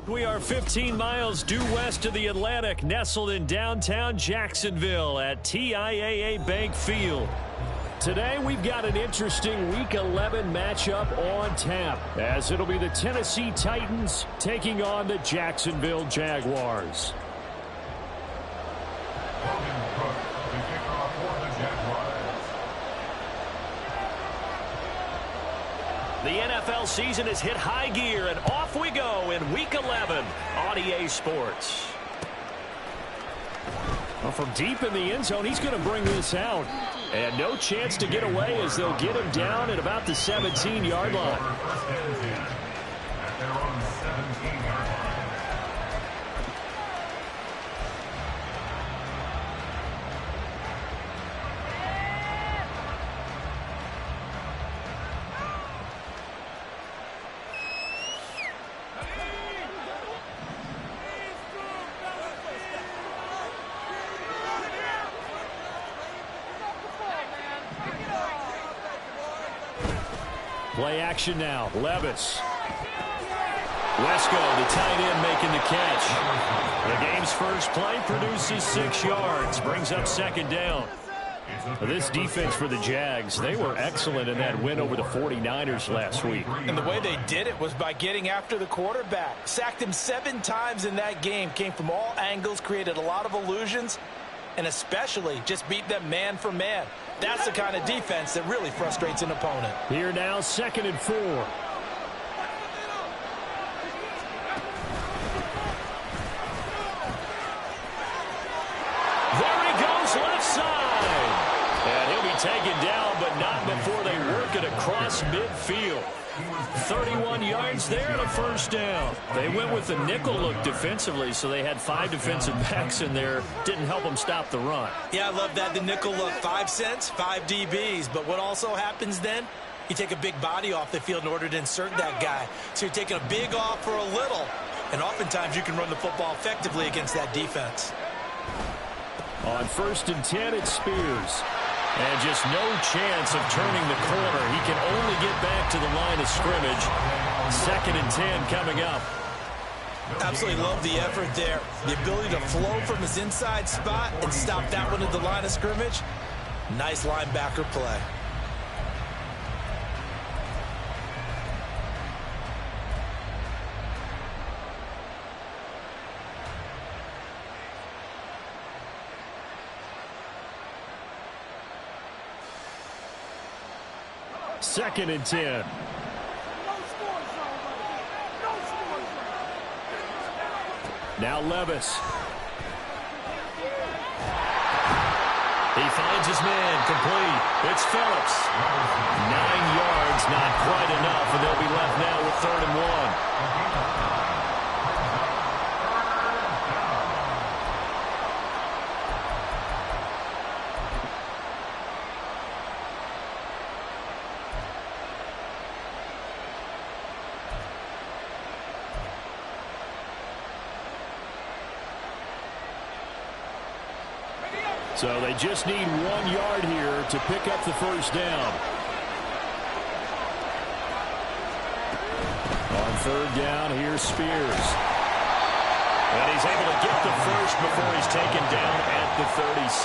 We are 15 miles due west of the Atlantic, nestled in downtown Jacksonville at TIAA Bank Field. Today, we've got an interesting Week 11 matchup on tap, as it'll be the Tennessee Titans taking on the Jacksonville Jaguars. The NFL season has hit high gear, and off we go in Week 11 on EA Sports. Well, from deep in the end zone, he's going to bring this out. And no chance to get away as they'll get him down at about the 17-yard line. Play action now. Levis. Wesco, the tight end, making the catch. The game's first play produces 6 yards. Brings up second down. This defense for the Jags, they were excellent in that win over the 49ers last week. And the way they did it was by getting after the quarterback. Sacked him 7 times in that game. Came from all angles, created a lot of illusions, and especially just beat them man for man. That's the kind of defense that really frustrates an opponent. Here now, 2nd and 4. There he goes, left side. And he'll be taken down, but not before they work it across midfield. 31 yards there and a first down. They went with the nickel look defensively, so they had 5 defensive backs in there. Didn't help them stop the run. Yeah, I love that. The nickel look, 5 cents, 5 DBs. But what also happens then, you take a big body off the field in order to insert that guy. So you're taking a big off for a little, and oftentimes you can run the football effectively against that defense. On 1st and 10, it's Spears. And just no chance of turning the corner. He can only get back to the line of scrimmage. 2nd and 10 coming up. Absolutely love the effort there. The ability to flow from his inside spot and stop that one at the line of scrimmage. Nice linebacker play. Second and 10. Now Levis. He finds his man, complete. It's Phillips. 9 yards, not quite enough, and they'll be left now with 3rd and 1. So they just need 1 yard here to pick up the first down. On 3rd down, here's Spears. And he's able to get the first before he's taken down at the 36.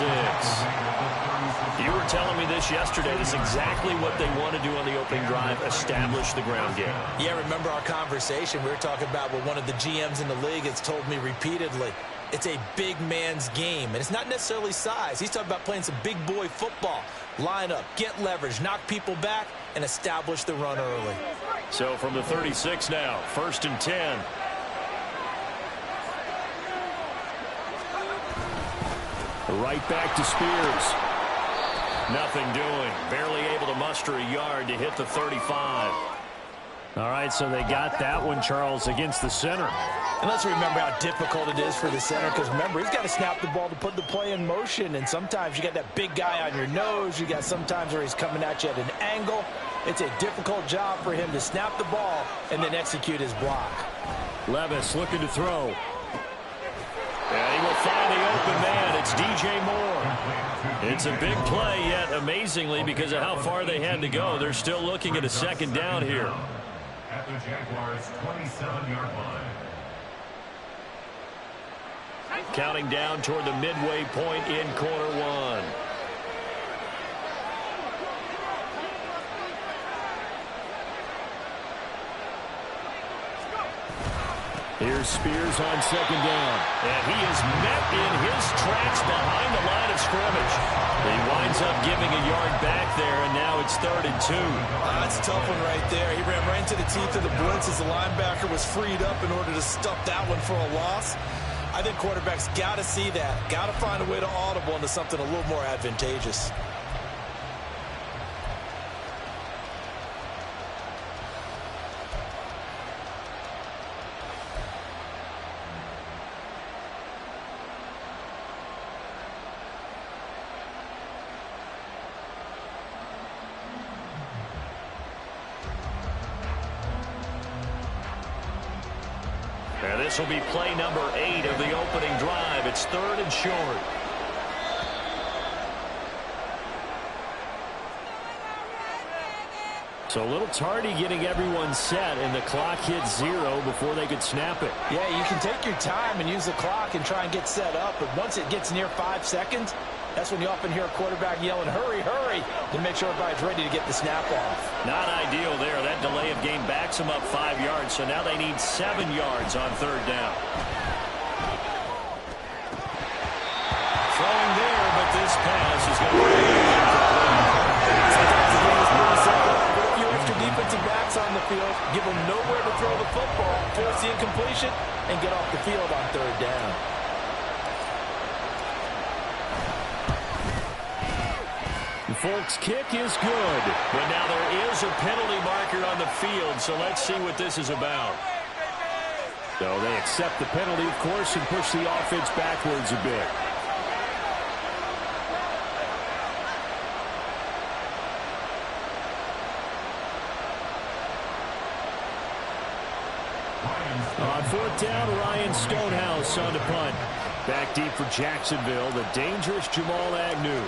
You were telling me this yesterday. This is exactly what they want to do on the opening drive, establish the ground game. Yeah, remember our conversation. We were talking about what one of the GMs in the league has told me repeatedly. It's a big man's game, and it's not necessarily size. He's talking about playing some big boy football. Line up, get leverage, knock people back, and establish the run early. So from the 36 now, 1st and 10. Right back to Spears. Nothing doing. Barely able to muster a yard to hit the 35. All right, so they got that one, Charles, against the center. And let's remember how difficult it is for the center, because remember, he's got to snap the ball to put the play in motion, and sometimes you got that big guy on your nose. You got sometimes where he's coming at you at an angle. It's a difficult job for him to snap the ball and then execute his block. Levis looking to throw. And he will find the open man. It's DJ Moore. It's a big play, yet amazingly, because of how far they had to go, they're still looking at a 2nd down here. At the Jaguars' 27-yard line. Counting down toward the midway point in quarter one. Here's Spears on second down. And he is met in his tracks behind the line of scrimmage. He winds up giving a yard back there, and now it's 3rd and 2. That's a tough one right there. He ran right into the teeth of the blitz as the linebacker was freed up in order to stuff that one for a loss. I think quarterbacks got to see that. Got to find a way to audible into something a little more advantageous. And this will be play number 8 of the opening drive. It's 3rd and short. So a little tardy getting everyone set, and the clock hit 0 before they could snap it. Yeah, you can take your time and use the clock and try and get set up, but once it gets near 5 seconds, that's when you often hear a quarterback yelling, hurry, hurry, to make sure everybody's ready to get the snap off. Not ideal there. That delay of game backs them up 5 yards, so now they need 7 yards on 3rd down. Throwing there, but this pass is going to be incomplete. Sometimes the game is pretty simple. Put a few extra defensive backs on the field, give them nowhere to throw the football, force the incompletion, and get off the field on 3rd down. Folks, kick is good, but now there is a penalty marker on the field, so let's see what this is about. So they accept the penalty, of course, and push the offense backwards a bit. On 4th down, Ryan Stonehouse on the punt. Back deep for Jacksonville, the dangerous Jamal Agnew.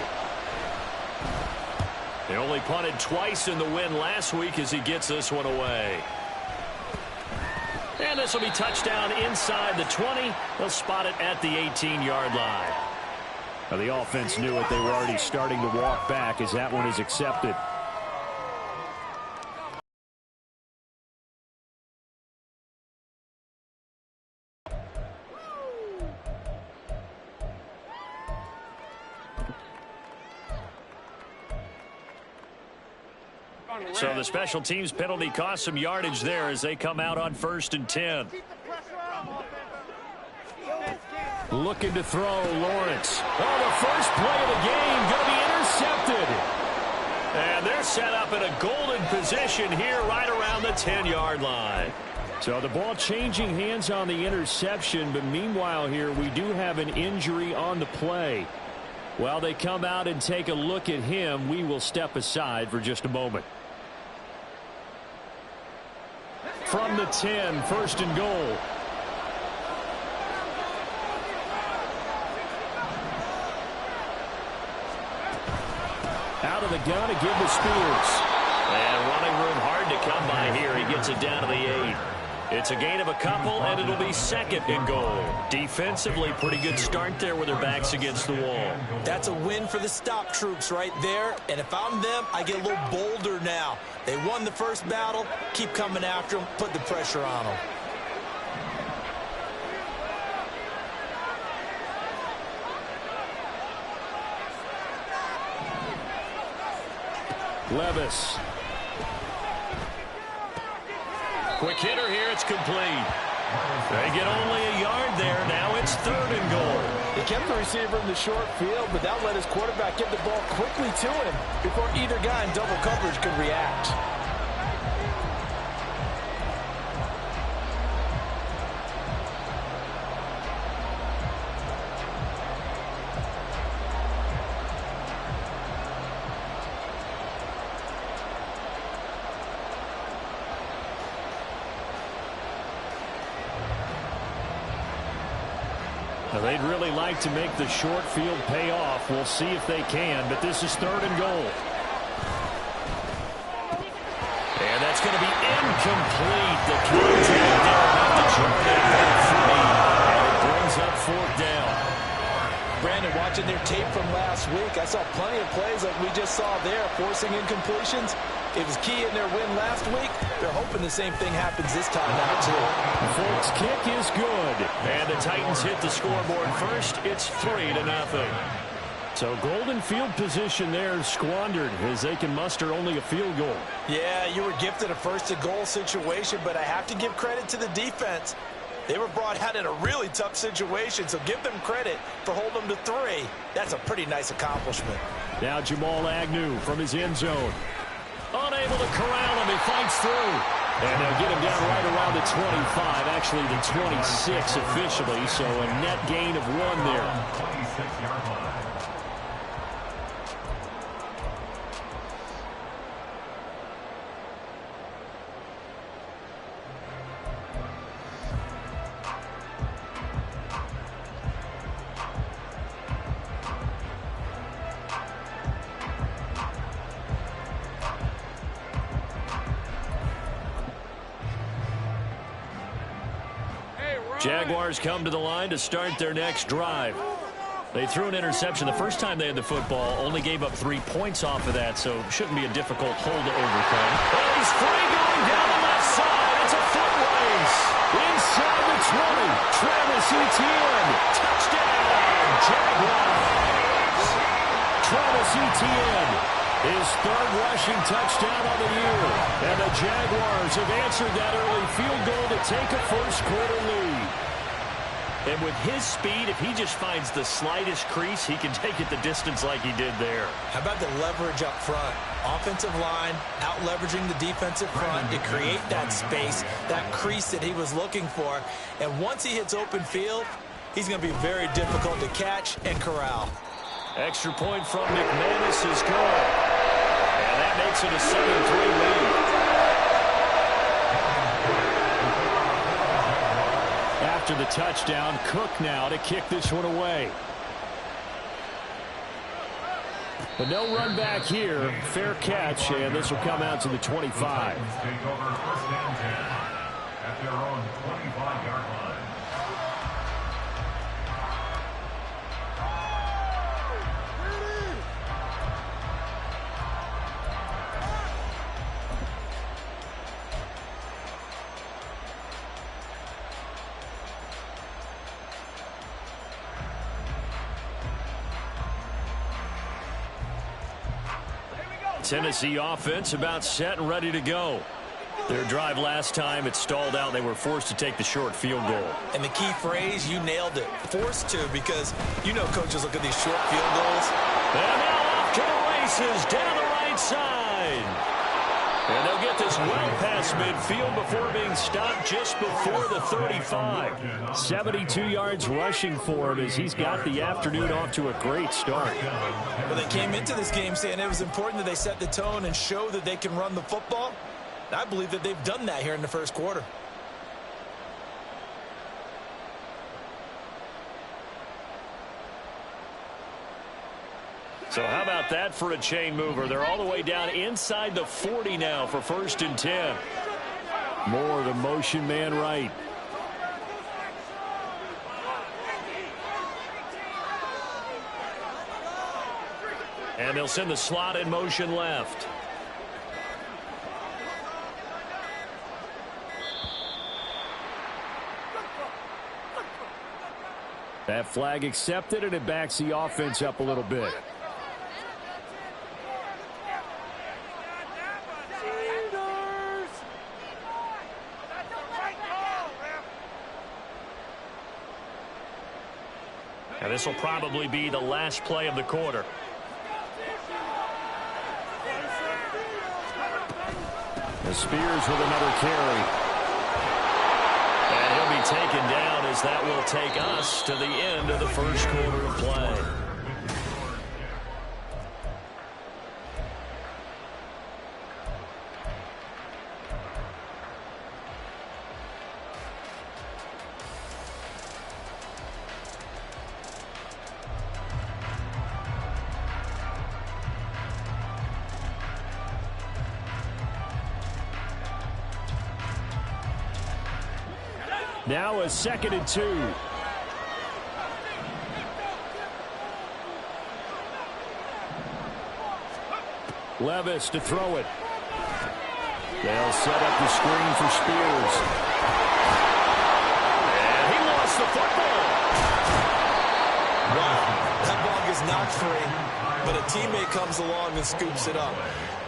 They only punted twice in the win last week as he gets this one away. And this will be touchdown inside the 20. They'll spot it at the 18-yard line. Now the offense knew it. They were already starting to walk back as that one is accepted. So the special teams penalty cost some yardage there as they come out on 1st and 10. Looking to throw, Lawrence. Oh, the first play of the game going to be intercepted. And they're set up in a golden position here right around the 10-yard line. So the ball changing hands on the interception, but meanwhile here we do have an injury on the play. While they come out and take a look at him, we will step aside for just a moment. From the 10, 1st and goal. Out of the gun to give to Spears. And running room hard to come by here. He gets it down to the 8. It's a gain of a couple, and it'll be 2nd and goal. Defensively, pretty good start there with their backs against the wall. That's a win for the stop troops right there. And if I'm them, I get a little bolder now. They won the first battle. Keep coming after them. Put the pressure on them. Levis. Quick hitter here. It's complete. They get only a yard there. Now it's 3rd and goal. He kept the receiver in the short field, but that let his quarterback get the ball quickly to him before either guy in double coverage could react. Now they'd really like to make the short field pay off. We'll see if they can, but this is 3rd and goal. And that's going to be incomplete. The contact there about the jump and it brings up 4th down. Brandon, watching their tape from last week, I saw plenty of plays like we just saw there, forcing incompletions. It was key in their win last week. They're hoping the same thing happens this time now, too. Folks' kick is good. And the Titans hit the scoreboard first. It's 3-0. So golden field position there squandered as they can muster only a field goal. Yeah, you were gifted a first-to-goal situation, but I have to give credit to the defense. They were brought out in a really tough situation, so give them credit for holding them to 3. That's a pretty nice accomplishment. Now Jamal Agnew from his end zone. Unable to corral him. He fights through. And they'll get him down right around the 25, actually the 26 officially, so a net gain of 1 there. 26-yard line. Jaguars come to the line to start their next drive. They threw an interception the first time they had the football, only gave up 3 points off of that, so shouldn't be a difficult hole to overcome. Oh, he's free going down the left side. It's a foot race. Inside the 20. Travis Etienne. Touchdown, Jaguars. Travis Etienne. His 3rd rushing touchdown on the year. And the Jaguars have answered that early field goal to take a first-quarter lead. And with his speed, if he just finds the slightest crease, he can take it the distance like he did there. How about the leverage up front? Offensive line out-leveraging the defensive front to create that space, that crease that he was looking for. And once he hits open field, he's going to be very difficult to catch and corral. Extra point from McManus is good. And that makes it a 7-3 lead. After the touchdown, Cook now to kick this one away. But no run back here. Fair catch, and this will come out to the 25. Take over first and 10 at their own 25-yard line. Tennessee offense about set and ready to go. Their drive last time, it stalled out. They were forced to take the short field goal. And the key phrase, you nailed it. Forced to, because you know coaches look at these short field goals. And now off to the races down the right side. And they'll get this well past midfield before being stopped just before the 35. 72 yards rushing for him as he's got the afternoon off to a great start. Well, they came into this game saying it was important that they set the tone and show that they can run the football. And I believe that they've done that here in the first quarter. So how about that for a chain mover? They're all the way down inside the 40 now for 1st and 10. Moore, the motion man right. And they'll send the slot in motion left. That flag accepted, and it backs the offense up a little bit. And this will probably be the last play of the quarter. The Spears with another carry. And he'll be taken down as that will take us to the end of the first quarter of play. Now a 2nd and 2. Levis to throw it. They'll set up the screen for Spears. And he lost the football. Wow, that ball gets knocked free, but a teammate comes along and scoops it up.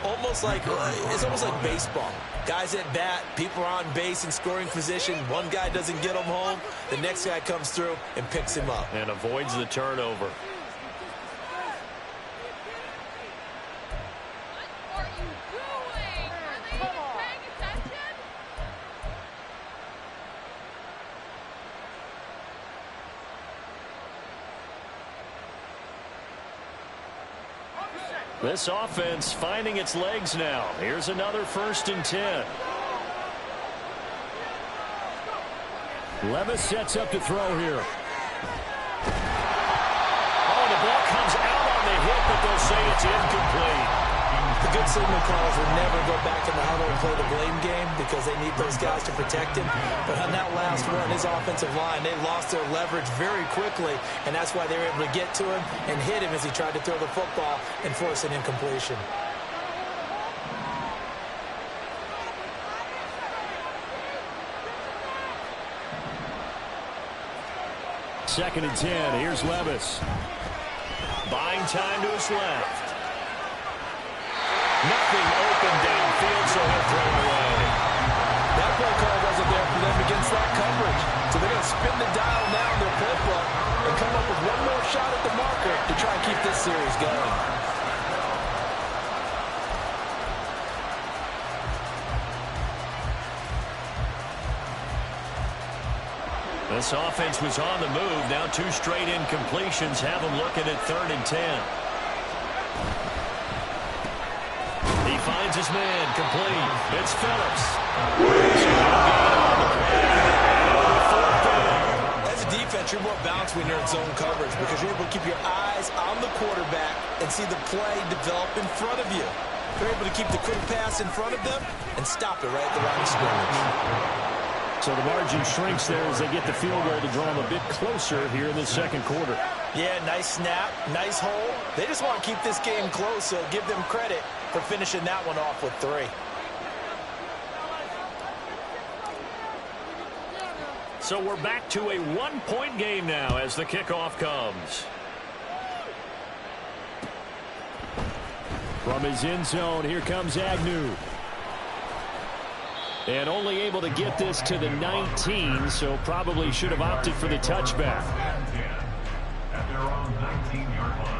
It's almost like baseball. Guys at bat, people are on base in scoring position. One guy doesn't get him home. The next guy comes through and picks him up. And avoids the turnover. What are you doing? Are they even paying attention? This offense finding its legs now. Here's another 1st and 10. Levis sets up to throw here. Oh, the ball comes out on the hit, but they'll say it's incomplete. The good signal callers will never go back in the huddle and play the blame game because they need those guys to protect him. But on that last one, his offensive line, they lost their leverage very quickly, and that's why they were able to get to him and hit him as he tried to throw the football and force an incompletion. Second and 10. Here's Levis. Buying time to his left. Nothing open downfield, so he'll throw it away. That play call wasn't there for them against that coverage. So they're going to spin the dial now in their playbook and come up with one more shot at the marker to try and keep this series going. This offense was on the move. Now 2 straight incompletions have them looking at 3rd and 10. He finds his man complete. It's Phillips. As a defense, you're more balanced when you're in zone coverage because you're able to keep your eyes on the quarterback and see the play develop in front of you. You're able to keep the quick pass in front of them and stop it right at the line of scrimmage. So the margin shrinks there as they get the field goal to draw them a bit closer here in the second quarter. Yeah, nice snap, nice hole. They just want to keep this game close, so give them credit for finishing that one off with 3. So we're back to a 1-point game now as the kickoff comes. From his end zone, here comes Agnew. And only able to get this to the 19, so probably should have opted for the touchback. At their own 19-yard line.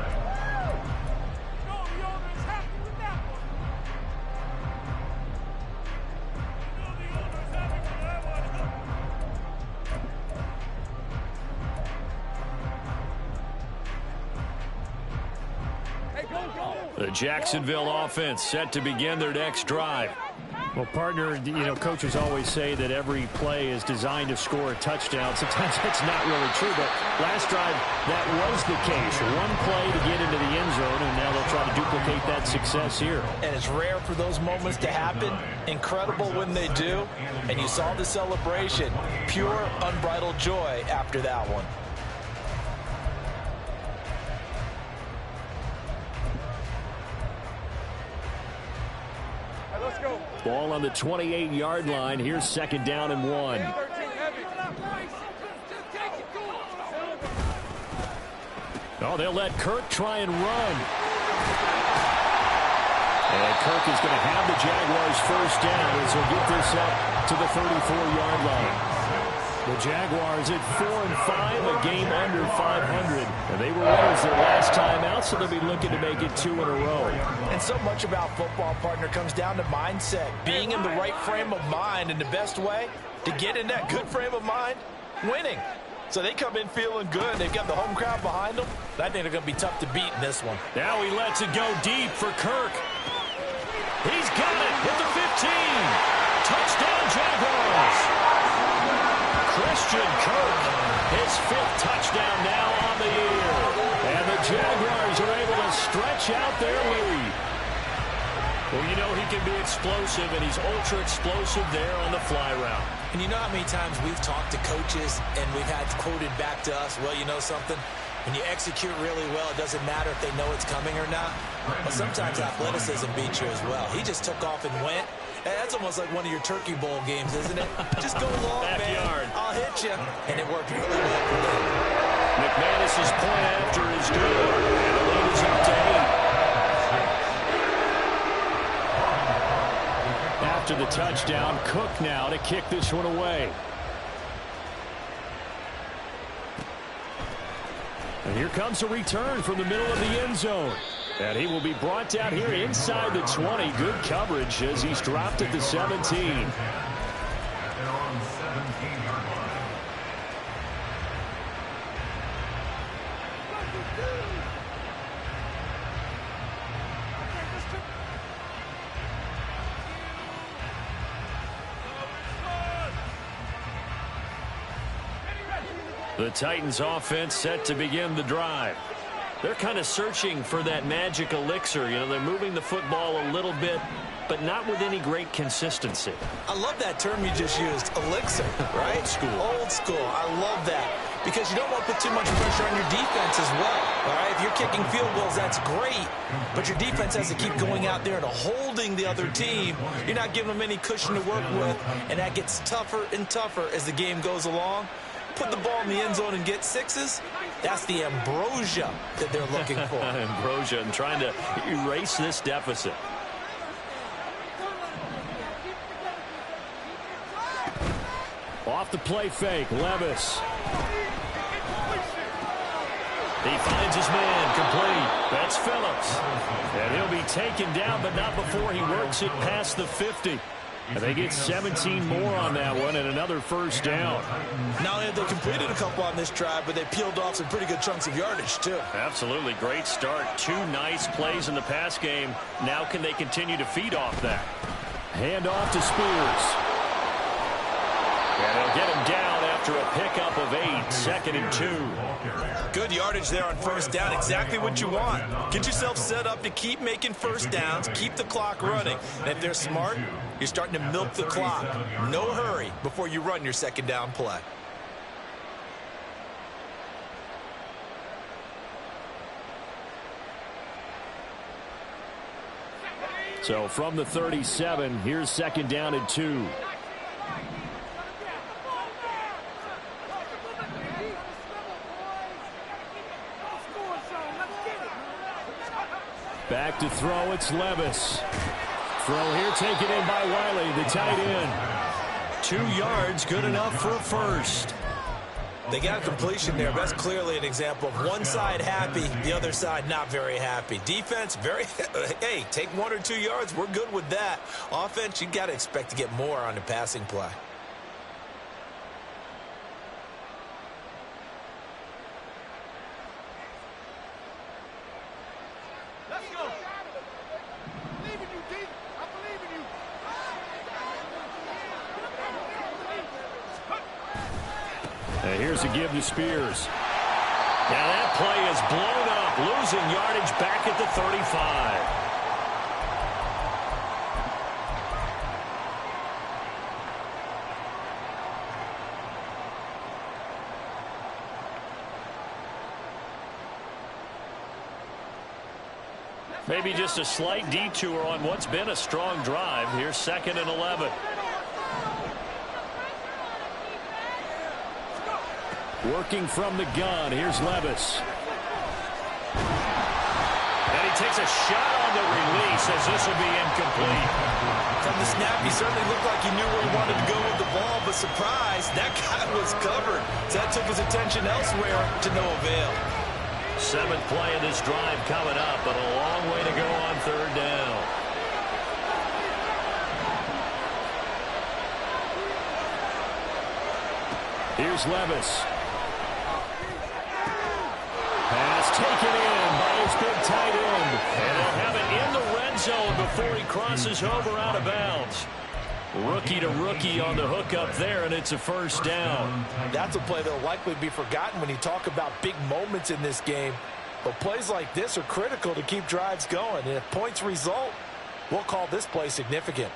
The Jacksonville offense set to begin their next drive. Well, partner, coaches always say that every play is designed to score a touchdown. Sometimes that's not really true, but last drive, that was the case. One play to get into the end zone, and now they'll try to duplicate that success here. And it's rare for those moments to happen. Incredible when they do. And you saw the celebration. Pure, unbridled joy after that one. Ball on the 28-yard line. Here's 2nd down and 1. Oh, they'll let Kirk try and run. And Kirk is going to have the Jaguars 1st down as he'll get this up to the 34-yard line. The Jaguars at 4-5, a game under 500. And they were winners their last time out, so they'll be looking to make it 2 in a row. And so much about football, partner, comes down to mindset. Being in the right frame of mind, and the best way to get in that good frame of mind, winning. So they come in feeling good. They've got the home crowd behind them. I think they're going to be tough to beat in this one. Now he lets it go deep for Kirk. He's got it at the 15. Touchdown, Jaguars. Christian Kirk, his 5th touchdown now on the year. And the Jaguars are able to stretch out their lead. Well, he can be explosive, and he's ultra-explosive there on the fly route. And you know how many times we've talked to coaches and we've had quoted back to us, well, you know something? When you execute really well, it doesn't matter if they know it's coming or not. But sometimes athleticism beats you as well. He just took off and went. And that's almost like one of your Turkey Bowl games, isn't it? Just go long, Backyard. man. I'll hit you. And it worked really well for them. McManus's point after is good. And the lead is up to 8. After the touchdown, Cook now to kick this one away. And here comes a return from the middle of the end zone. And he will be brought down here inside the 20. Good coverage as he's dropped at the 17. The Titans offense set to begin the drive. They're kind of searching for that magic elixir. You know, they're moving the football a little bit, but not with any great consistency. I love that term you just used, elixir, right? Old school. Old school. I love that because you don't want to put too much pressure on your defense as well, all right? If you're kicking field goals, that's great, but your defense has to keep going out there and holding the other team. You're not giving them any cushion to work with, and that gets tougher and tougher as the game goes along. Put the ball in the end zone and get sixes. That's the ambrosia that they're looking for. Ambrosia and trying to erase this deficit. Off the play fake, Levis. He finds his man, complete. That's Phillips. And he'll be taken down, but not before he works it past the 50. And they get 17 more on that one and another first down. Not only have they completed a couple on this drive, but they peeled off some pretty good chunks of yardage, too. Absolutely. Great start. 2 nice plays in the pass game. Now can they continue to feed off that? Hand off to Spears. And they'll get him down after a pickup of 8. 2nd and 2. Good yardage there on first down. Exactly what you want. Get yourself set up to keep making first downs, keep the clock running. And if they're smart, you're starting to milk the clock. No hurry before you run your second down play. So from the 37, here's 2nd down and 2. Back to throw, it's Levis. Throw here taken in by Wiley, the tight end. 2 yards, good enough for a first. They got a completion there. That's clearly an example of one side happy, the other side not very happy. Defense, very, hey, take 1 or 2 yards. We're good with that. Offense, you got to expect to get more on the passing play. And here's a give to Spears. Now that play is blown up, losing yardage back at the 35. Maybe just a slight detour on what's been a strong drive. Here's 2nd and 11. Working from the gun. Here's Levis. And he takes a shot on the release as this will be incomplete. From the snap, he certainly looked like he knew where he wanted to go with the ball, but surprise, that guy was covered. So that took his attention elsewhere to no avail. 7th play of this drive coming up, but a long way to go on 3rd down. Here's Levis. Pass taken in by his big tight end. And they'll have it in the red zone before he crosses over out of bounds. Rookie to rookie on the hook up there, and it's a first down. That's a play that will likely be forgotten when you talk about big moments in this game. But plays like this are critical to keep drives going. And if points result, we'll call this play significant.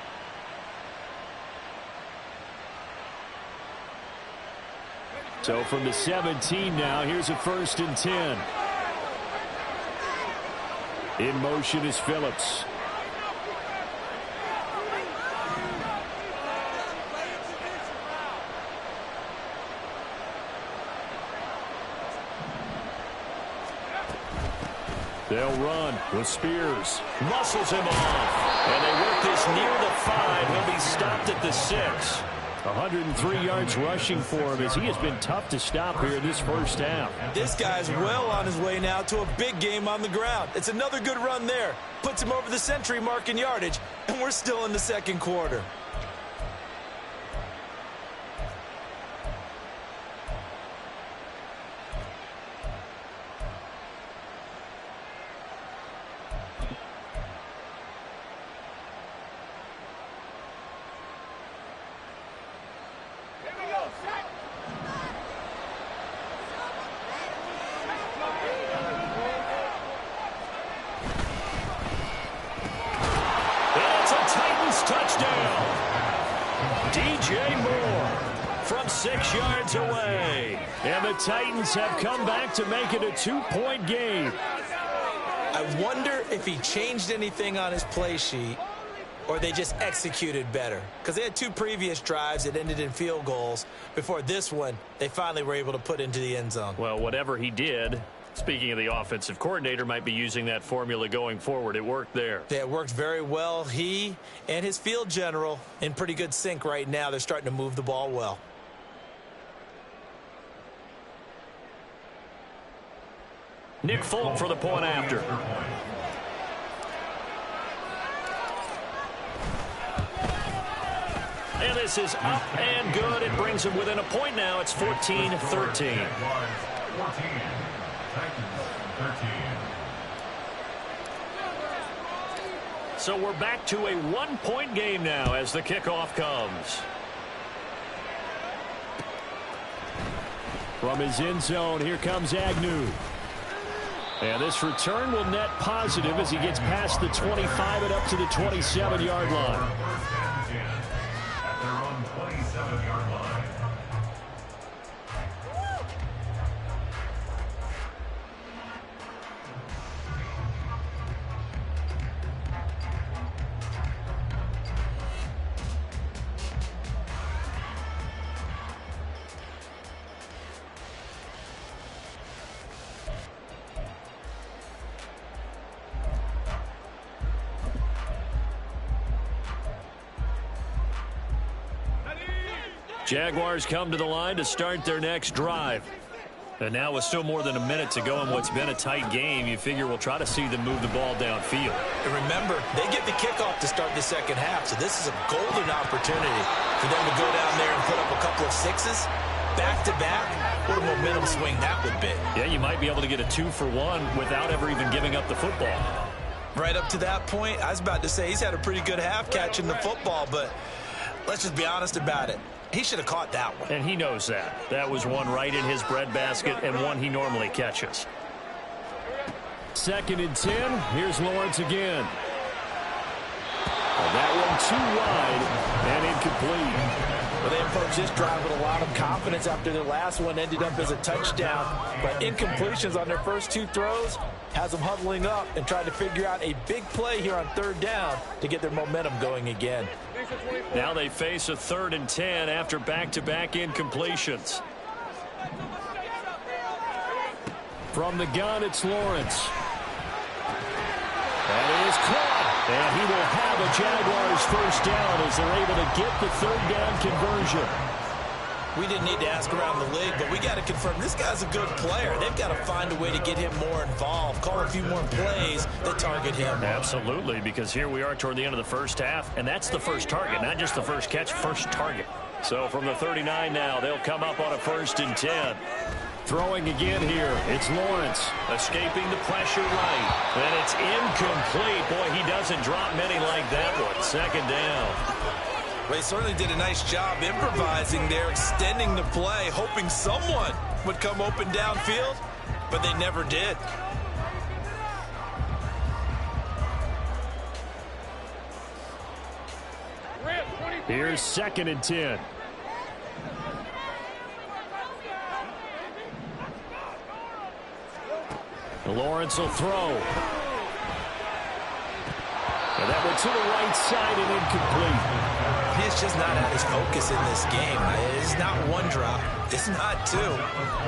So from the 17 now, here's a 1st and 10. In motion is Phillips. They'll run with Spears. Muscles him off. And they work this near the 5. He'll be stopped at the 6. 103 yards rushing for him as he has been tough to stop here in this first half. This guy's well on his way now to a big game on the ground. It's another good run there. Puts him over the century mark in yardage, and we're still in the second quarter. Titans have come back to make it a 2-point game. I wonder if he changed anything on his play sheet or they just executed better. Because they had 2 previous drives that ended in field goals. Before this one, they finally were able to put into the end zone. Well, whatever he did, speaking of the offensive coordinator, might be using that formula going forward. It worked there. Yeah, it worked very well. He and his field general in pretty good sync right now. They're starting to move the ball well. Nick Folk for the point after. And this is up and good. It brings him within a point now. It's 14-13. 14. Titans 13. So we're back to a 1-point game now as the kickoff comes. From his end zone, here comes Agnew. And this return will net positive as he gets past the 25 and up to the 27-yard line. First and 10 at their own 27-yard line. Jaguars come to the line to start their next drive. And now with still more than a minute to go in what's been a tight game, you figure we'll try to see them move the ball downfield. And remember, they get the kickoff to start the second half, so this is a golden opportunity for them to go down there and put up a couple of 6s back-to-back. What a momentum swing that would be. Yeah, you might be able to get a 2-for-1 without ever even giving up the football. Right up to that point, I was about to say he's had a pretty good half catching the football, but let's just be honest about it. He should have caught that one. And he knows that. That was one right in his breadbasket and one he normally catches. 2nd and 10. Here's Lawrence again. And that one too wide and incomplete. Well, they approached this drive with a lot of confidence after their last one ended up as a touchdown. But incompletions on their first 2 throws has them huddling up and trying to figure out a big play here on 3rd down to get their momentum going again. Now they face a 3rd and 10 after back-to-back incompletions. From the gun, it's Lawrence. That is caught. And he will have a Jaguars first down as they're able to get the 3rd down conversion. We didn't need to ask around the league, but we got to confirm this guy's a good player. They've got to find a way to get him more involved, call a few more plays that target him. Absolutely, because here we are toward the end of the first half, and that's the first target, not just the first catch, first target. So from the 39 now, they'll come up on a 1st and 10. Throwing again here, it's Lawrence. Escaping the pressure right. And it's incomplete. Boy, he doesn't drop many like that one. 2nd down. They certainly did a nice job improvising there, extending the play, hoping someone would come open downfield, but they never did. Here's 2nd and 10. Lawrence will throw. And that went to the right side and incomplete. He's just not at his focus in this game. It's not one drop. It's not two.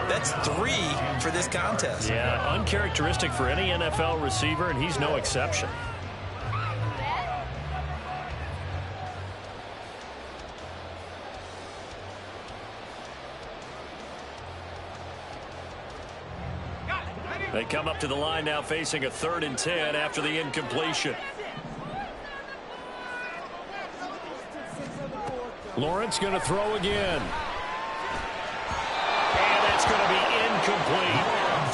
That's three for this contest. Yeah, uncharacteristic for any NFL receiver, and he's no exception. They come up to the line now facing a 3rd and 10 after the incompletion. Lawrence going to throw again. And that's going to be incomplete.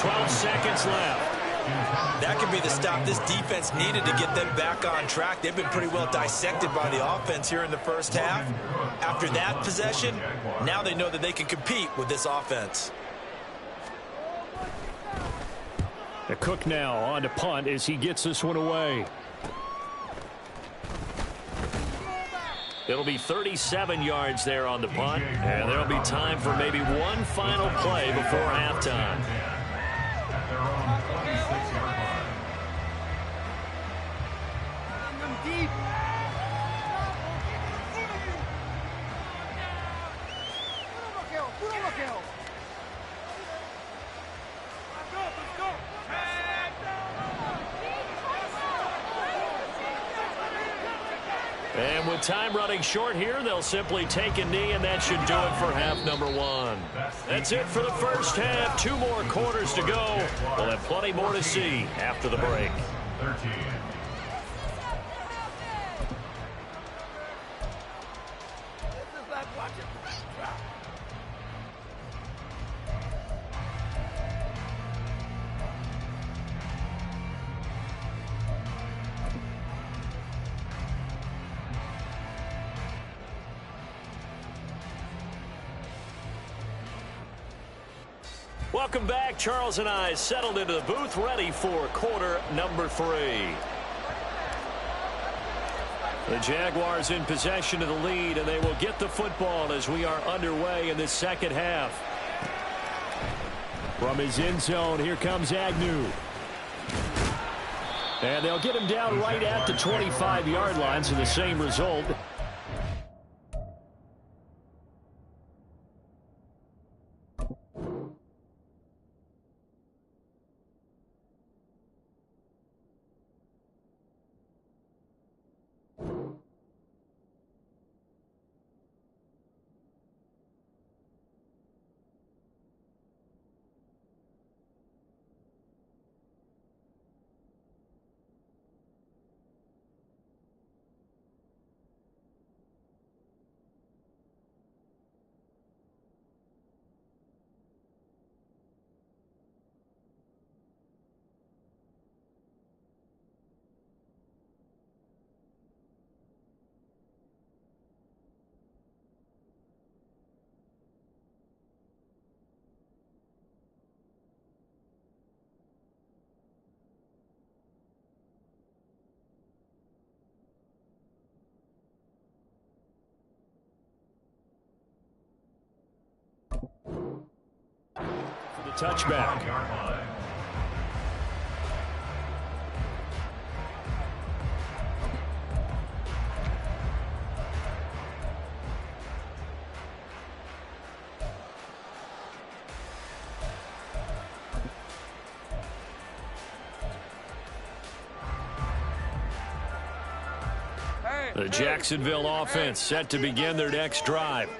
12 seconds left. That could be the stop this defense needed to get them back on track. They've been pretty well dissected by the offense here in the first half. After that possession, now they know that they can compete with this offense. The Cook now on to punt as he gets this one away. It'll be 37 yards there on the punt, and there'll be time for maybe one final play before halftime. At their own 26-yard line. And with time running short here, they'll simply take a knee, and that should do it for half number one. That's it for the first half. 2 more quarters to go. We'll have plenty more to see after the break. 13. Welcome back. Charles and I settled into the booth, ready for quarter number 3. The Jaguars in possession of the lead, and they will get the football as we are underway in the second half. From his end zone, here comes Agnew. And they'll get him down right at the 25-yard line, so the same result. Touchback. The Jacksonville offense set to begin their next drive.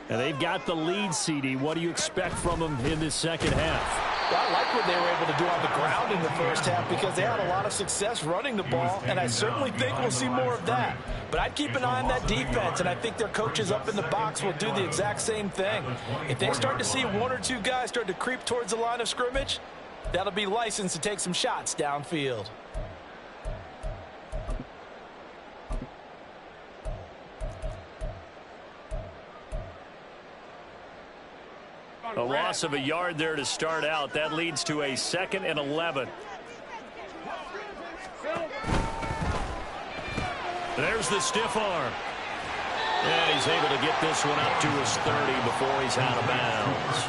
And they've got the lead, CD. What do you expect from them in this second half? Well, I like what they were able to do on the ground in the first half because they had a lot of success running the ball, and I certainly think we'll see more of that. But I'd keep an eye on that defense, and I think their coaches up in the box will do the exact same thing. If they start to see 1 or 2 guys start to creep towards the line of scrimmage, that'll be licensed to take some shots downfield. A loss of a yard there to start out. That leads to a 2nd and 11. There's the stiff arm. And he's able to get this one up to his 30 before he's out of bounds.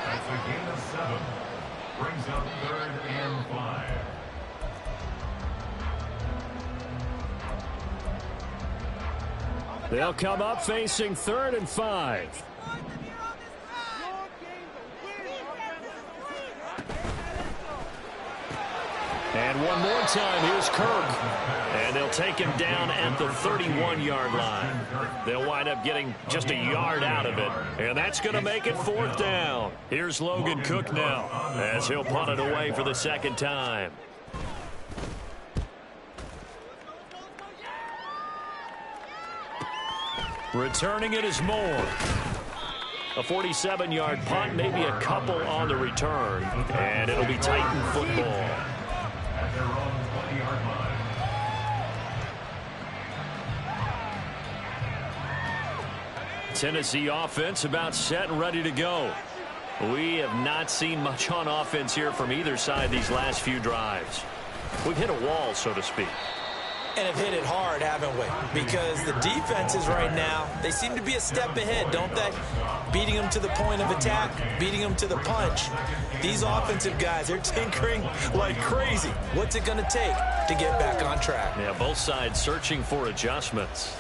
That's a gain of 7. Brings up 3rd and 5. They'll come up facing 3rd and 5. And one more time, here's Kirk. And they'll take him down at the 31-yard line. They'll wind up getting just a yard out of it. And that's going to make it 4th down. Here's Logan Cook now as he'll punt it away for the 2nd time. Returning it is Moore. A 47-yard punt, maybe a couple on the return. And it'll be Titan football. At their own 20-yard line. Tennessee offense about set and ready to go. We have not seen much on offense here from either side these last few drives. We've hit a wall, so to speak. And have hit it hard, haven't we? Because the defenses right now, they seem to be a step ahead, don't they? Beating them to the point of attack, beating them to the punch. These offensive guys, they're tinkering like crazy. What's it going to take to get back on track? Yeah, both sides searching for adjustments.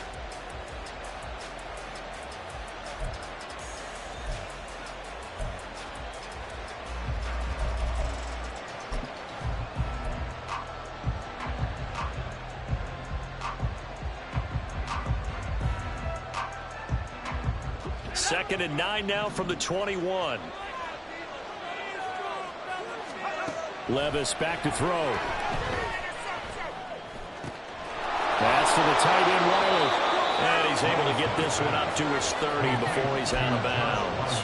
Second and 9 now from the 21. Levis back to throw. Pass to the tight end, Riley. And he's able to get this one up to his 30 before he's out of bounds.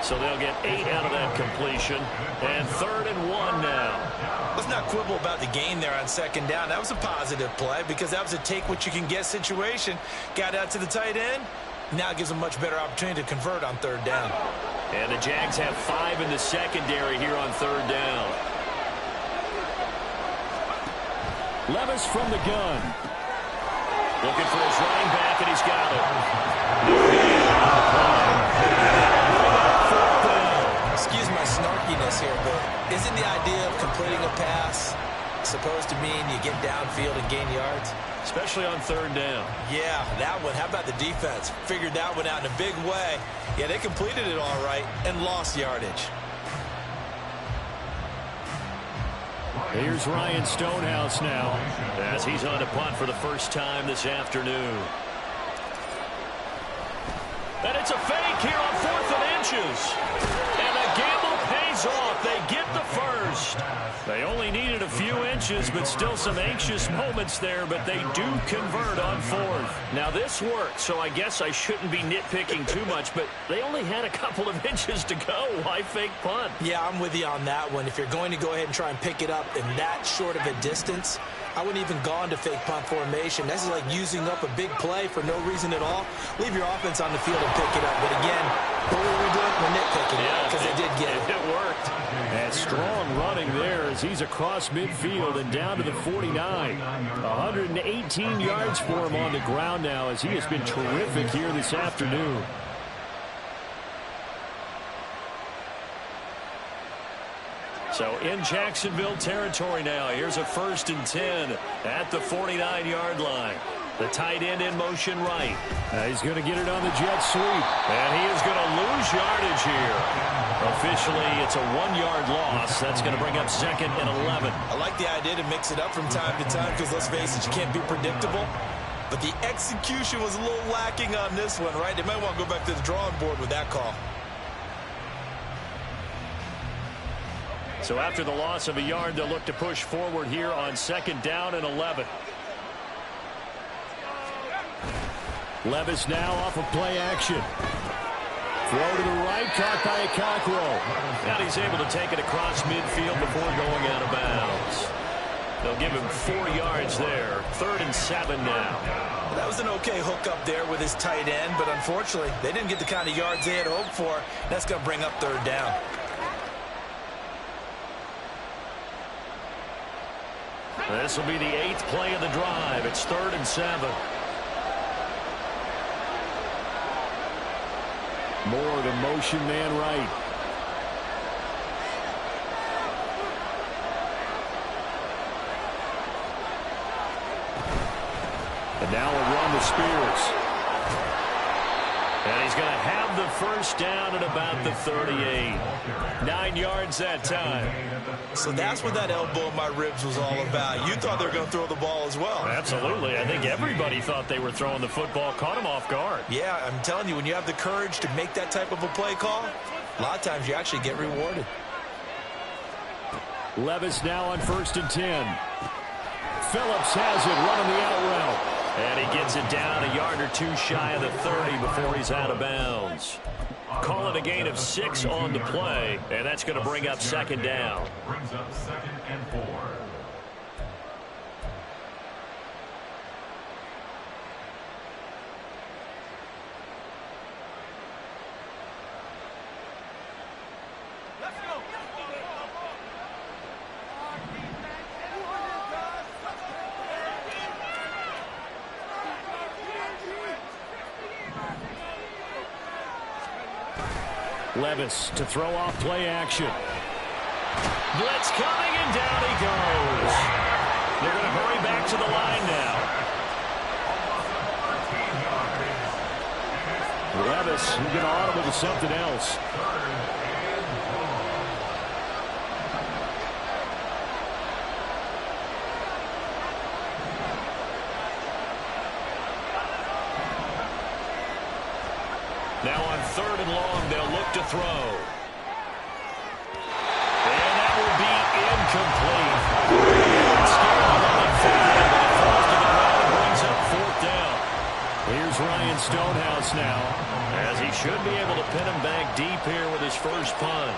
So they'll get 8 out of that completion. And 3rd and 1 now. Let's not quibble about the gain there on 2nd down. That was a positive play because that was a take-what-you-can-get situation. Got out to the tight end. Now it gives them much better opportunity to convert on 3rd down. And the Jags have 5 in the secondary here on 3rd down. Levis from the gun. Looking for his running back, and he's got it. Excuse my snarkiness here, but isn't the idea of completing a pass supposed to mean you get downfield and gain yards? Especially on 3rd down. Yeah, that one. How about the defense? Figured that one out in a big way. Yeah, they completed it all right and lost yardage. Here's Ryan Stonehouse now as he's on to punt for the first time this afternoon. And it's a fake here on 4th and inches. And the gamble pays off. They get the first. They only needed a few inches, but still some anxious moments there, but they do convert on 4th. Now, this worked, so I guess I shouldn't be nitpicking too much, but they only had a couple of inches to go. Why fake punt? Yeah, I'm with you on that one. If you're going to go ahead and try and pick it up in that short of a distance, I wouldn't even gone to fake punt formation. This is like using up a big play for no reason at all. Leave your offense on the field and pick it up. But again, what were we doing? We're nitpicking because they did get it. It worked. And strong running there as he's across midfield and down to the 49. 118 yards for him on the ground now as he has been terrific here this afternoon. So in Jacksonville territory now. Here's a 1st and 10 at the 49-yard line. The tight end in motion right. He's going to get it on the jet sweep. And he is going to lose yardage here. Officially, it's a 1-yard loss. That's going to bring up 2nd and 11. I like the idea to mix it up from time to time because, let's face it, you can't be predictable. But the execution was a little lacking on this one, right? They might want to go back to the drawing board with that call. So after the loss of a yard, they'll look to push forward here on 2nd down and 11. Levis now off of play action. Throw to the right, caught by a Cockrell. And he's able to take it across midfield before going out of bounds. They'll give him 4 yards there. 3rd and 7 now. That was an okay hook up there with his tight end, but unfortunately, they didn't get the kind of yards they had hoped for. That's going to bring up 3rd down. This will be the 8th play of the drive. It's 3rd and 7. More the motion man right. And now a run to Spears. And he's going to have the first down at about the 38. 9 yards that time. So that's what that elbow in my ribs was all about. You thought they were going to throw the ball as well. Absolutely. I think everybody thought they were throwing the football. Caught him off guard. Yeah, I'm telling you, when you have the courage to make that type of a play call, a lot of times you actually get rewarded. Levis now on 1st and 10. Phillips has it running the out route. And he gets it down a yard or two shy of the 30 before he's out of bounds. Call it a gain of 6 on the play, and that's going to bring up 2nd down. Brings up 2nd and 4. Levis to throw off play action. Blitz coming, and down he goes. They're going to hurry back to the line now. Levis, he's going to audible to something else. Now on 3rd and long, they'll look to throw. And that will be incomplete. Scared of running forward, but it falls to the ground and brings up 4th down. Here's Ryan Stonehouse now, as he should be able to pin him back deep here with his first punt.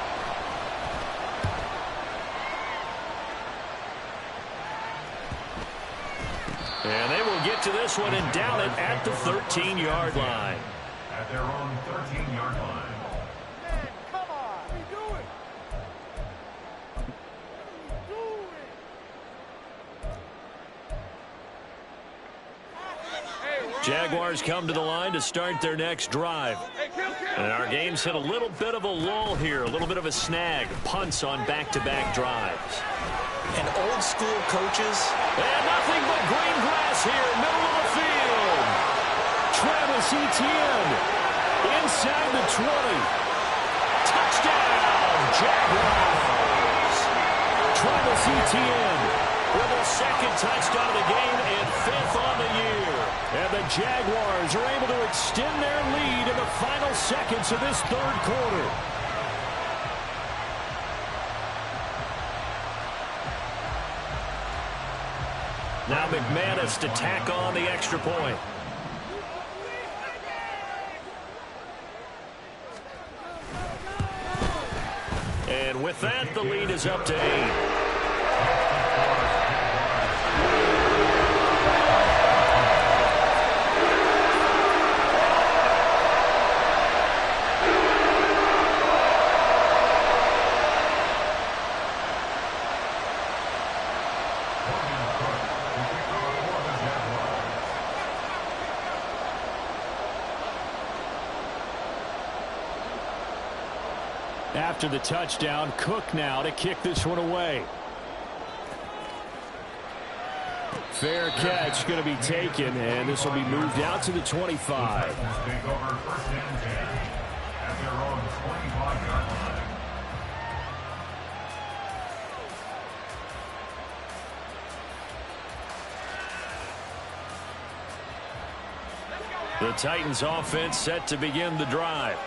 And they will get to this one and down it at the 13-yard line. At their own 13-yard line. Man, come on. What are you doing? Jaguars come to the line to start their next drive. And our game's hit a little bit of a lull here, a little bit of a snag. Punts on back-to-back drives. And old school coaches. And nothing but green grass here, middle of the field. Travis Etienne inside the 20. Touchdown, Jaguars. Travis Etienne with a 2nd touchdown of the game and 5th on the year. And the Jaguars are able to extend their lead in the final seconds of this 3rd quarter. Now McManus to tack on the extra point. And with that, the lead is up to 8. After the touchdown, Cook now to kick this one away. Fair catch going to be taken, and this will be moved out to the 25. Take over 1st and 10 at their own 25-yard line. The Titans offense set to begin the drive.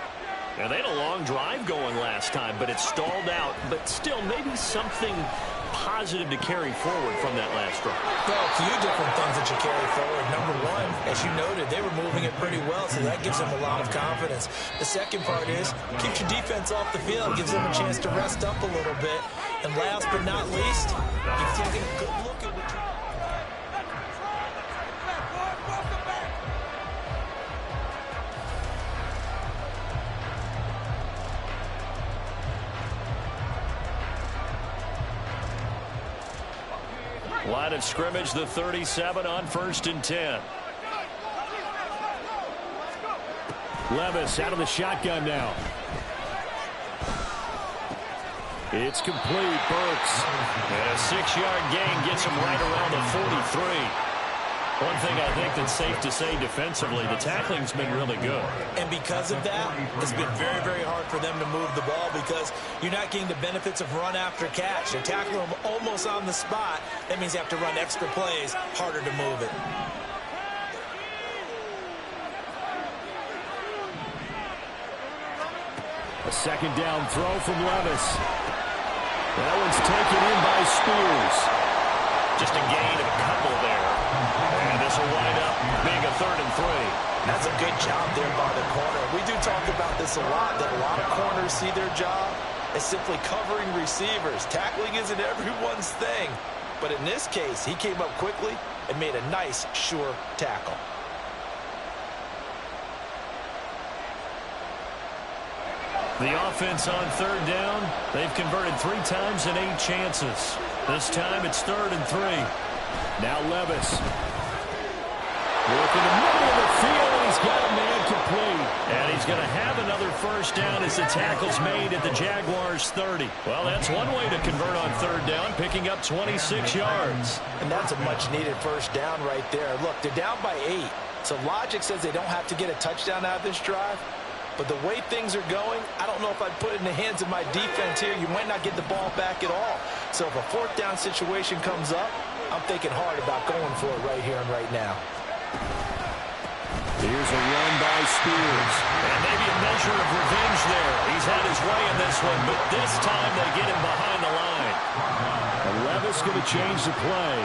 And they had a long drive going last time, but it stalled out. But still, maybe something positive to carry forward from that last drive. Well, a few different things that you carry forward. Number one, as you noted, they were moving it pretty well, so that gives them a lot of confidence. The second part is, keeps your defense off the field, gives them a chance to rest up a little bit. And last but not least, you've taken a good look at what you... Line of scrimmage, the 37 on 1st and 10. Levis out of the shotgun now. It's complete. Burks. And a 6-yard gain gets him right around the 43. One thing I think that's safe to say defensively, the tackling's been really good. And because of that, it's been very, very hard for them to move the ball because you're not getting the benefits of run after catch. They're tackling them almost on the spot. That means you have to run extra plays, harder to move it. A second down throw from Levis. That one's taken in by Spears. Just a gain of a couple there. And this will wind up being a 3rd and 3. That's a good job there by the corner. We do talk about this a lot, that a lot of corners see their job as simply covering receivers. Tackling isn't everyone's thing. But in this case, he came up quickly and made a nice, sure tackle. The offense on 3rd down, they've converted 3 times in 8 chances. This time it's 3rd and 3. Now Levis. Working the middle of the field, and he's got a man complete. And he's going to have another 1st down as the tackle's made at the Jaguars' 30. Well, that's one way to convert on 3rd down, picking up 26 yards. And that's a much-needed 1st down right there. Look, they're down by 8. So logic says they don't have to get a touchdown out of this drive. But the way things are going, I don't know if I'd put it in the hands of my defense here. You might not get the ball back at all. So if a 4th down situation comes up, I'm thinking hard about going for it right here and right now. Here's a run by Spears. And maybe a measure of revenge there. He's had his way in this one, but this time they get him behind the line. And Levis going to change the play.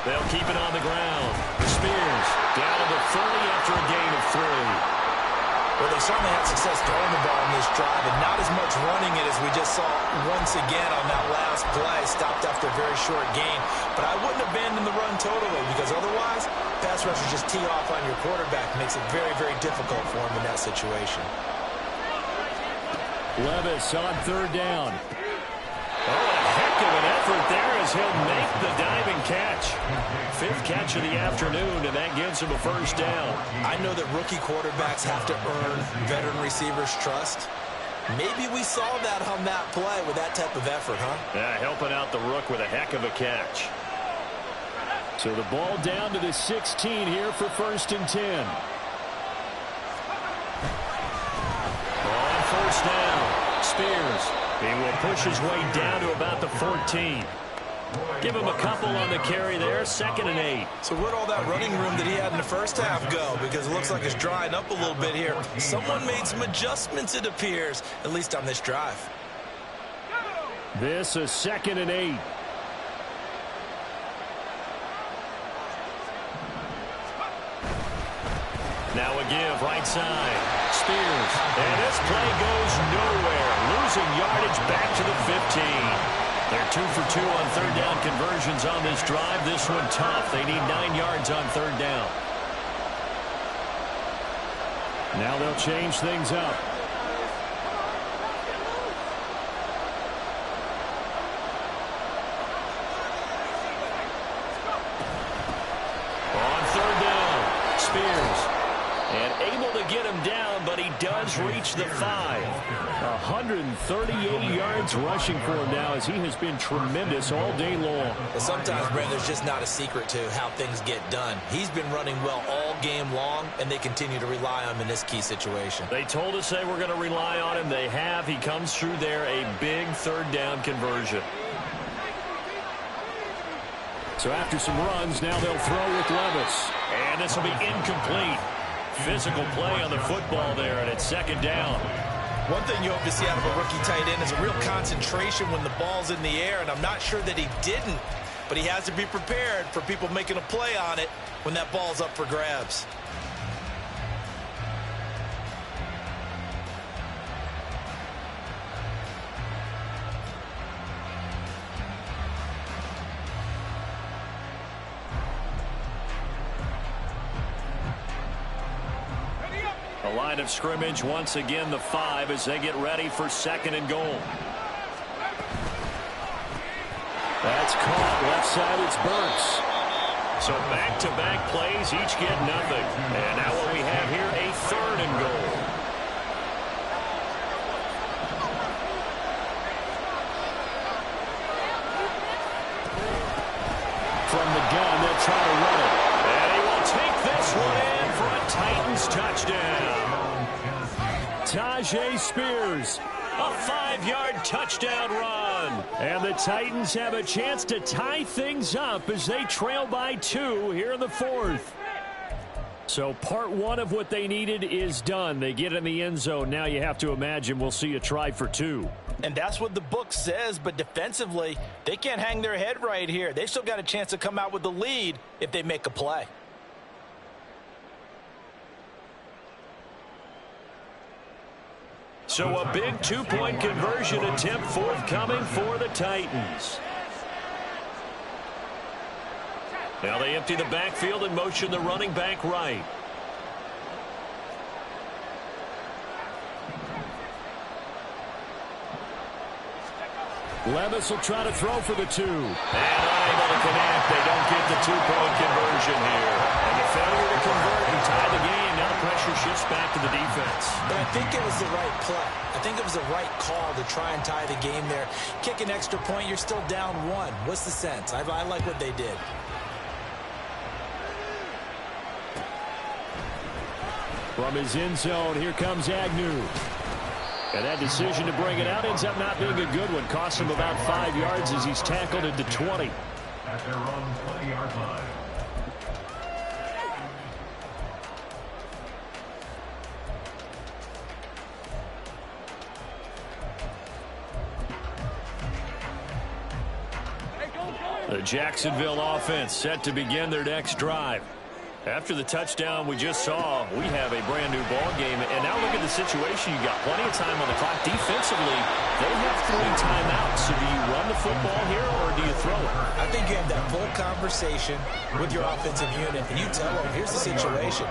They'll keep it on the ground. Spears down to the 30 after a gain of 3. Well, they certainly had success throwing the ball in this drive, and not as much running it as we just saw once again on that last play. Stopped after a very short gain. But I wouldn't abandon the run totally, because otherwise, pass rushers just tee off on your quarterback. Makes it very, very difficult for him in that situation. Levis on 3rd down. Oh, a heck of an effort there as he'll make the diving catch. 5th catch of the afternoon, and that gives him a 1st down. I know that rookie quarterbacks have to earn veteran receivers' trust. Maybe we saw that on that play with that type of effort, huh? Yeah, helping out the rook with a heck of a catch. So the ball down to the 16 here for 1st and 10. On 1st down, Spears. He will push his way down to about the 14. Give him a couple on the carry there, 2nd and 8. So where'd all that running room that he had in the 1st half go? Because it looks like it's drying up a little bit here. Someone made some adjustments, it appears, at least on this drive. This is 2nd and 8. Now a give right side. Spears. And this play goes nowhere. Losing yardage back to the 15. They're 2 for 2 on 3rd down conversions on this drive. This one tough. They need 9 yards on 3rd down. Now they'll change things up. On 3rd down, Spears. And able to get him down, but he does reach the 5. 138 yards rushing for him now as he has been tremendous all day long. Well, sometimes, Brent, there's just not a secret to how things get done. He's been running well all game long, and they continue to rely on him in this key situation. They told us they were going to rely on him. They have. He comes through there, a big 3rd down conversion. So after some runs, now they'll throw with Levis. And this will be incomplete. Physical play on the football there, and it's 2nd down. One thing you hope to see out of a rookie tight end is a real concentration when the ball's in the air, and I'm not sure that he didn't, but he has to be prepared for people making a play on it when that ball's up for grabs. The line of scrimmage, once again, the 5 as they get ready for 2nd and goal. That's caught. Left side, it's Burks. So back-to-back plays, each get nothing. And now what we have here, a 3rd and goal. from the gun. They'll try to run it. And he will take this one in for a Titans touchdown. Tajay Spears, a 5-yard touchdown run. And the Titans have a chance to tie things up as they trail by 2 here in the 4th. So part 1 of what they needed is done. They get in the end zone. Now you have to imagine we'll see a try for 2. And that's what the book says, but defensively, they can't hang their head right here. They've still got a chance to come out with the lead if they make a play. So a big 2-point conversion attempt forthcoming for the Titans. Now they empty the backfield and motion the running back right. Levis will try to throw for the 2. And unable to connect. They don't get the 2-point conversion here. And the failure to convert and tie the game. Now the pressure shifts back to the defense. But I think it was the right play. I think it was the right call to try and tie the game there. Kick an extra point, you're still down 1. What's the sense? I like what they did. From his end zone, here comes Agnew. And that decision to bring it out ends up not being a good one. Costs him about 5 yards as he's tackled into 20. At their own 20-yard line. The Jacksonville offense set to begin their next drive. After the touchdown we just saw, we have a brand new ball game. And now look at the situation. You got plenty of time on the clock. Defensively, they have 3 timeouts. So do you run the football here or do you throw it? I think you have that full conversation with your offensive unit, and you tell them, here's the situation.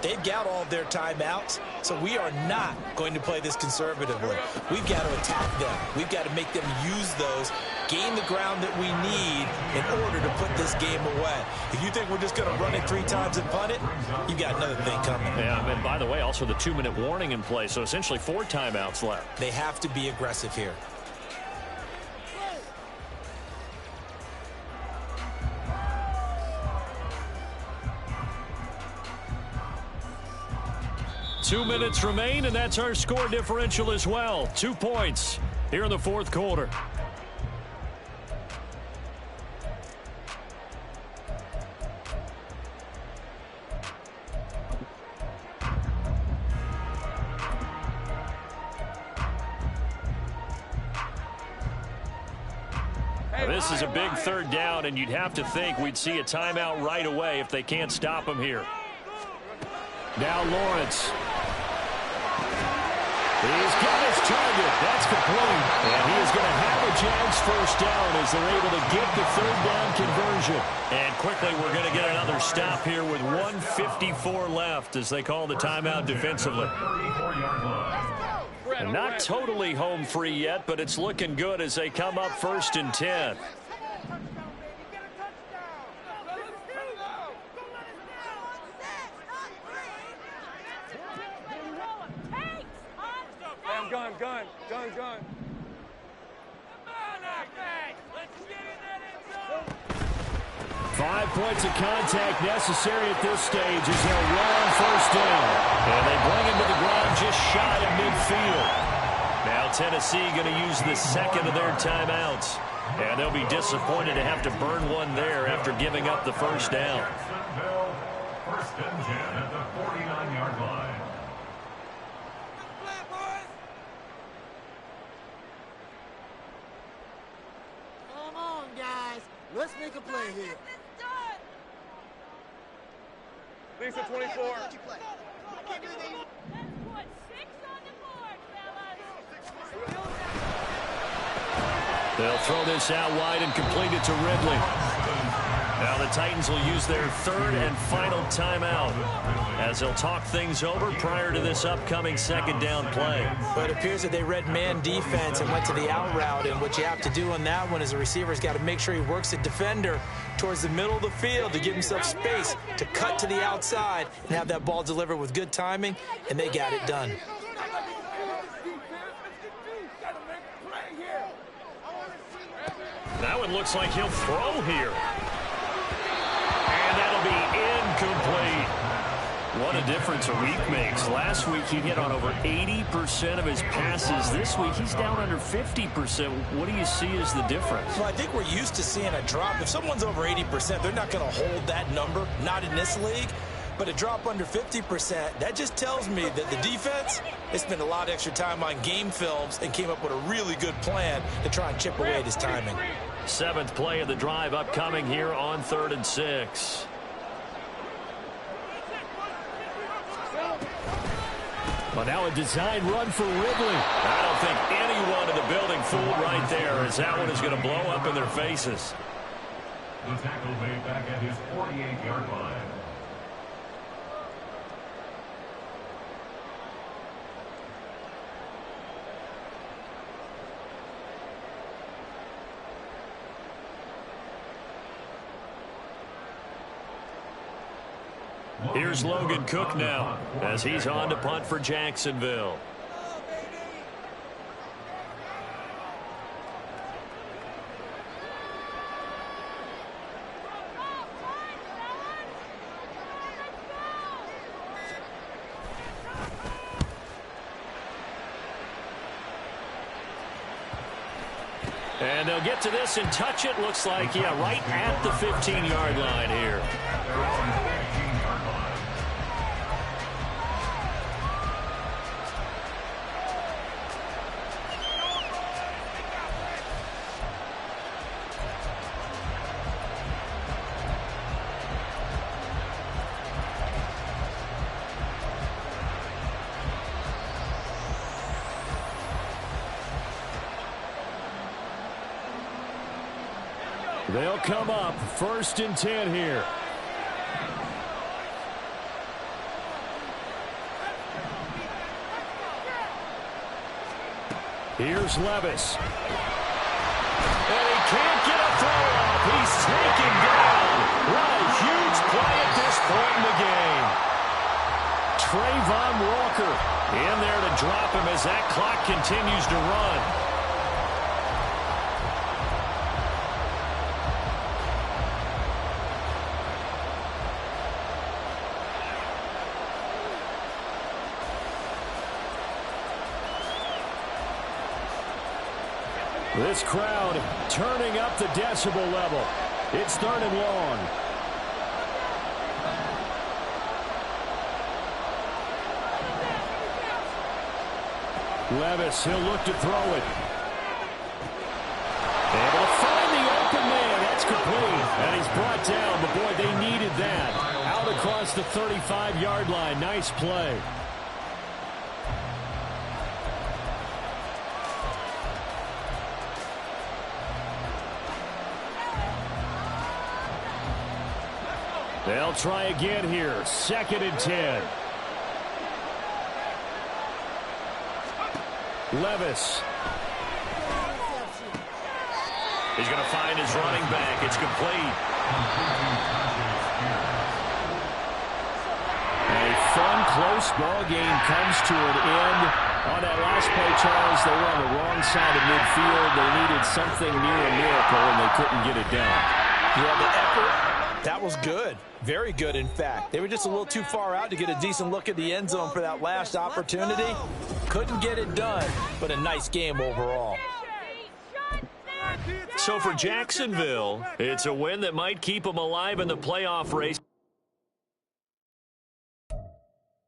They've got all of their timeouts, so we are not going to play this conservatively. We've got to attack them. We've got to make them use those, gain the ground that we need in order to put this game away. If you think we're just going to run it 3 times and punt it, you've got another thing coming. Yeah, and by the way, also the 2-minute warning in play, so essentially 4 timeouts left. They have to be aggressive here. Two minutes remain, and that's our score differential as well. 2 points here in the 4th quarter. This is a big 3rd down, and you'd have to think we'd see a timeout right away if they can't stop him here. Now Lawrence. He's got his target. That's complete. And he is going to have a Jags 1st down as they're able to get the 3rd down conversion. And quickly we're going to get another stop here with 1:54 left as they call the timeout defensively. And not totally home free yet, but it's looking good as they come up 1st and 10. Gun. 5 points of contact necessary at this stage as they'll run on 1st down. And they bring him to the ground just shy of midfield. Now Tennessee going to use the 2nd of their timeouts. And they'll be disappointed to have to burn one there after giving up the 1st down. 1st and 10 at the 49-yard line. Let's make a play here. Lisa, 24. They'll throw this out wide and complete it to Ridley. Now the Titans will use their 3rd and final timeout as they'll talk things over prior to this upcoming 2nd down play. But it appears that they read man defense and went to the out route, and what you have to do on that one is the receiver's got to make sure he works the defender towards the middle of the field to give himself space to cut to the outside and have that ball delivered with good timing, and they got it done. That one looks like he'll throw here. incomplete. What a difference a week makes. Last week he hit on over 80% of his passes. This week he's down under 50%. What do you see as the difference? Well, I think we're used to seeing a drop. If someone's over 80%, they're not going to hold that number, not in this league. But a drop under 50%, that just tells me that the defense, they spent a lot of extra time on game films and came up with a really good plan to try and chip away at his timing. 7th play of the drive upcoming here on 3rd and 6. Well, now a design run for Ridley. I don't think anyone in the building fooled right there, as that one is going to blow up in their faces. The tackle made back at his 48-yard line. Here's Logan Cook now as he's on to punt for Jacksonville. And they'll get to this and touch it. Looks like, yeah, right at the 15-yard line here. They'll come up 1st and 10 here. Here's Levis. And he can't get a throw off. He's taken down. What a huge play at this point in the game. Trayvon Walker in there to drop him as that clock continues to run. This crowd turning up the decibel level. It's 3rd and long. Levis, he'll look to throw it. Able to find the open man. That's complete. And he's brought down, but boy, they needed that. Out across the 35-yard line. Nice play. They'll try again here. 2nd and 10. Levis. He's going to find his running back. It's complete. A fun, close ball game comes to an end. On that last play, Charles, they were on the wrong side of midfield. They needed something near a miracle, and they couldn't get it done. Yeah, the effort, that was good. Very good, in fact. They were just a little too far out to get a decent look at the end zone for that last opportunity. Couldn't get it done, but a nice game overall. So for Jacksonville, it's a win that might keep them alive in the playoff race.